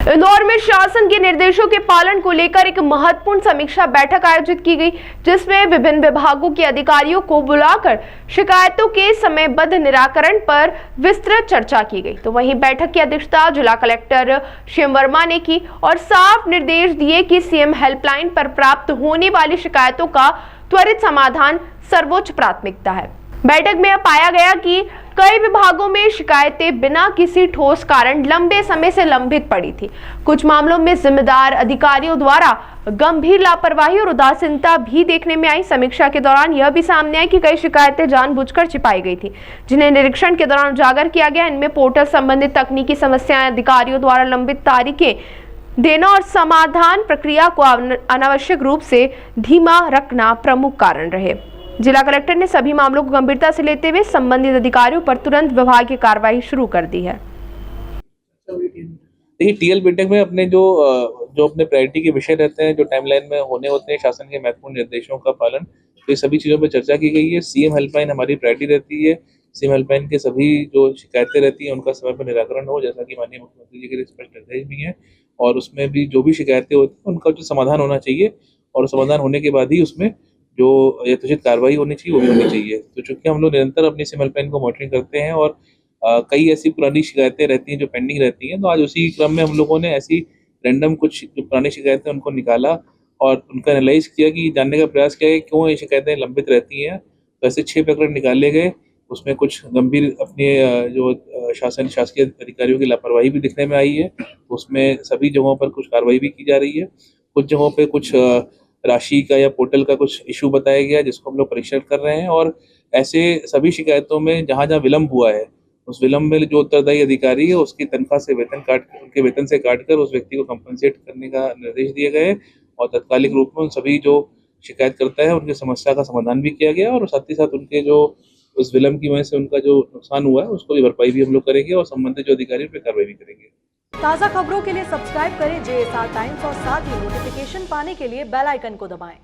इंदौर में शासन के निर्देशों के पालन को लेकर एक महत्वपूर्ण समीक्षा बैठक आयोजित की गई, जिसमें विभिन्न विभागों के अधिकारियों को बुलाकर शिकायतों के समयबद्ध निराकरण पर विस्तृत चर्चा की गई। तो वहीं बैठक की अध्यक्षता जिला कलेक्टर श्याम वर्मा ने की और साफ निर्देश दिए कि सीएम हेल्पलाइन पर प्राप्त होने वाली शिकायतों का त्वरित समाधान सर्वोच्च प्राथमिकता है। बैठक में पाया गया कि कई विभागों में शिकायतें बिना किसी ठोस कारण लंबे समय से लंबित पड़ी थी। कुछ मामलों में जिम्मेदार अधिकारियों द्वारा गंभीर लापरवाही और उदासीनता भी देखने में आई। समीक्षा के दौरान यह भी सामने आई कि कई शिकायतें जानबूझकर छिपाई गई थी, जिन्हें निरीक्षण के दौरान उजागर किया गया। इनमें पोर्टल संबंधित तकनीकी समस्याएं, अधिकारियों द्वारा लंबित तारीखें देना और समाधान प्रक्रिया को अनावश्यक रूप से धीमा रखना प्रमुख कारण रहे। जिला कलेक्टर ने सभी मामलों को गंभीरता से लेते हुए संबंधित अधिकारियों पर तुरंत विभागीय कार्रवाई शुरू कर दी है। देखिए, टीएल बीटेक में अपने जो अपने प्रायोरिटी के विषय रहते हैं, जो टाइमलाइन में होने होते हैं, शासन के महत्वपूर्ण निर्देशों का पालन, तो ये सभी चीज़ों पर चर्चा की गई है। सीएम हेल्पलाइन हमारी प्रायोरिटी रहती है। सीएम हेल्पलाइन के सभी जो शिकायतें रहती हैं उनका समय पर निराकरण हो, जैसा कि माननीय मुख्यमंत्री जी के स्पष्ट निर्देश भी हैं, और उसमें भी जो भी शिकायतें होती हैं उनका जो समाधान होना चाहिए, और समाधान होने के बाद ही उसमें जो यथोचित कार्रवाई होनी चाहिए वो भी होनी चाहिए। तो चूंकि हम लोग निरंतर अपनी सीएम हेल्पलाइन को मॉनिटरिंग करते हैं और कई ऐसी पुरानी शिकायतें रहती हैं जो पेंडिंग रहती हैं, तो आज उसी क्रम में हम लोगों ने ऐसी रैंडम कुछ जो पुरानी शिकायतें उनको निकाला और उनका एनालाइज किया कि जानने का प्रयास किया कि क्यों ये शिकायतें लंबित रहती हैं। तो ऐसे 6 प्रकरण निकाले गए। उसमें कुछ गंभीर अपने जो शासकीय अधिकारियों की लापरवाही भी दिखने में आई है। तो उसमें सभी जगहों पर कुछ कार्रवाई भी की जा रही है। कुछ जगहों पर कुछ राशि का या पोर्टल का कुछ इशू बताया गया, जिसको हम लोग परीक्षण कर रहे हैं। और ऐसे सभी शिकायतों में जहां जहां विलंब हुआ है, उस विलंब में जो उत्तरदायी अधिकारी है उसकी तनख्वाह से उनके वेतन से काटकर उस व्यक्ति को कंपनसेट करने का निर्देश दिए गए, और तत्कालिक रूप में उन सभी जो शिकायत करता है उनकी समस्या का समाधान भी किया गया, और साथ ही साथ उनके जो उस विलंब की वजह से उनका जो नुकसान हुआ है उसको भी भरपाई भी हम लोग करेंगे, और संबंधित जो अधिकारी उन पर कार्रवाई भी करेंगे। ताज़ा खबरों के लिए सब्सक्राइब करें JSR टाइम्स और साथ ही नोटिफिकेशन पाने के लिए बेल आइकन को दबाएं।